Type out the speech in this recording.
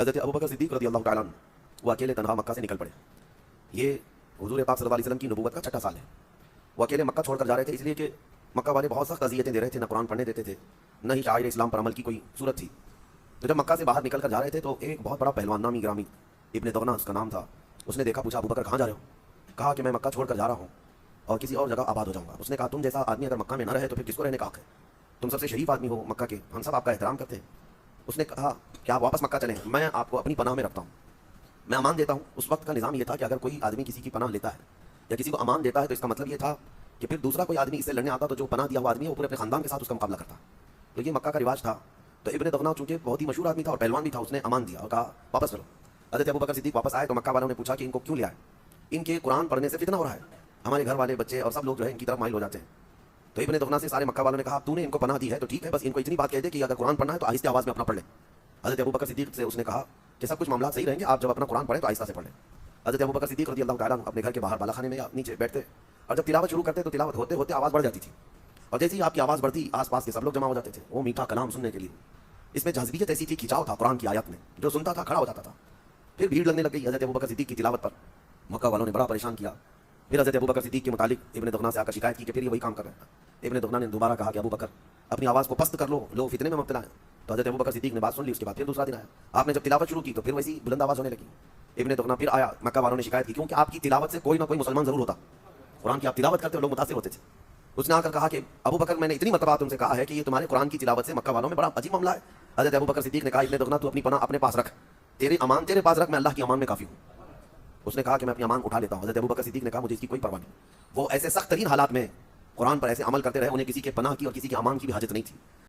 حضرت ابوبکر صدیق رضی اللہ تعالیٰ عنہ وہ اکیلے تنہا مکہ سے نکل پڑے. یہ حضور پاک صلی اللہ علیہ وسلم کی نبوت کا چھٹا سال ہے. وہ اکیلے مکہ چھوڑ کر جا رہے تھے اس لیے کہ مکہ والے بہت سخت اذیتیں دے رہے تھے, نہ قرآن پڑھنے دیتے تھے, نہ ہی شاعر اسلام پر عمل کی کوئی صورت تھی. تو جب مکہ سے باہر نکل کر جا رہے تھے تو ایک بہت بڑا پہلوان نامی گرامی ابن دغنہ اس کا نام تھا, اس نے دیکھا, پوچھا ابوبکر کہاں جا رہے ہو؟ کہا کہ میں مکہ چھوڑ کر جا رہا ہوں اور کسی اور جگہ آباد ہو جاؤں گا. اس نے کہا تم جیسا آدمی اگر مکہ میں نہ رہے تو پھر کس کو رہنے کا حق ہے؟ تم سب سے شریف آدمی ہو مکہ کے, ہم سب آپ کا احترام کرتے ہیں. اس نے کہا کہ آپ واپس مکہ چلیں, میں آپ کو اپنی پناہ میں رکھتا ہوں, میں امان دیتا ہوں. اس وقت کا نظام یہ تھا کہ اگر کوئی آدمی کسی کی پناہ لیتا ہے یا کسی کو امان دیتا ہے تو اس کا مطلب یہ تھا کہ پھر دوسرا کوئی آدمی اس سے لڑنے آتا تو جو پناہ دیا ہوا آدمی ہے وہ پورے اپنے خاندان کے ساتھ اس کا مقابلہ کرتا. تو یہ مکہ کا رواج تھا. تو ابن دغنہ چونکہ بہت ہی مشہور آدمی تھا اور پہلوان بھی تھا, اس نے امان دیا اور کہا واپس چلو. حضرت ابوبکر صدیق واپس آئے تو مکہ والوں نے پوچھا کہ ان کو کیوں لیا ہے؟ ان کے قرآن پڑھنے سے فتنہ ہو رہا ہے, ہمارے گھر والے بچے اور سب لوگ جو ہے ان کی طرف مائل ہو جاتے ہیں. تو ابن دغنہ سے سارے مکہ والوں نے کہا تو نے ان کو پناہ دی ہے تو ٹھیک ہے, بس ان کو اتنی بات کہہ دے کہ اگر قرآن پڑھنا ہے تو آہستہ آواز میں اپنا پڑھ لیں. حضرت ابوبکر صدیق سے اس نے کہا کہ سب کچھ معاملات صحیح رہیں گے, آپ جب اپنا قرآن پڑھیں تو آہستہ سے پڑھ لیں. حضرت ابوبکر صدیق رضی اللہ تعالیٰ عنہ اپنے گھر کے باہر بالا خانے میں یا نیچے بیٹھتے اور جب تلاوت شروع کرتے تو تلاوت ہوتے ہوتے آواز بڑھ جاتی تھی, اور جیسے ہی آپ کی آواز بڑھتی آس پاس کے سب لوگ جمع ہو جاتے تھے وہ میٹھا کلام سننے کے لیے. اس میں جذبیت ایسی تھی, کھینچاؤ تھا قرآن کی آیات میں, جو سنتا تھا کھڑا ہو جاتا تھا. پھر بھیڑ لگنے لگ گئی حضرت ابوبکر صدیق کی تلاوت پر. مکہ والوں نے بڑا پریشان کیا. پھر حضرت ابوبکر صدیق کے متعلق ابن دغنہ سے آ کر شکایت کی کہ پھر یہ وہی کام کر رہے ہیں. ابن دغنہ نے دوبارہ کہا کہ ابوبکر اپنی آواز کو پست کر لو, لوگ فتنے میں مبتلا ہیں. تو حضرت ابوبکر صدیق نے بات سن لی. اس کے بعد پھر دوسرا دن آیا, آپ نے جب تلاوت شروع کی تو پھر ویسی بلند آواز ہونے لگی. ابن دغنہ پھر آیا, مکہ والوں نے شکایت کی کیونکہ آپ کی تلاوت سے کوئی نہ کوئی مسلمان ضرور ہوتا, قرآن کی آپ تلاوت کرتے ہو لوگ متاثر ہوتے تھے. اس نے آ کر کہا کہ ابوبکر میں نے اتنی مرتبہ تم سے کہا ہے کہ یہ تمہارے قرآن کی تلاوت سے مکہ والوں میں بڑا عجیب معاملہ ہے. حضرت ابوبکر صدیق نے کہا ابن دغنہ تو اپنی پناہ اپنے پاس رکھ, تیرے امان تیرے پاس رکھ, میں اللہ کی امان میں کافی ہوں. اس نے کہا کہ میں اپنی امان اٹھا لیتا ہوں. حضرت ابوبکر صدیق نے کہا مجھے اس کی کوئی پرواہ نہیں. وہ ایسے سخت ترین حالات میں قرآن پر ایسے عمل کرتے رہے, انہیں کسی کے پناہ کی اور کسی کے امان کی بھی حاجت نہیں تھی.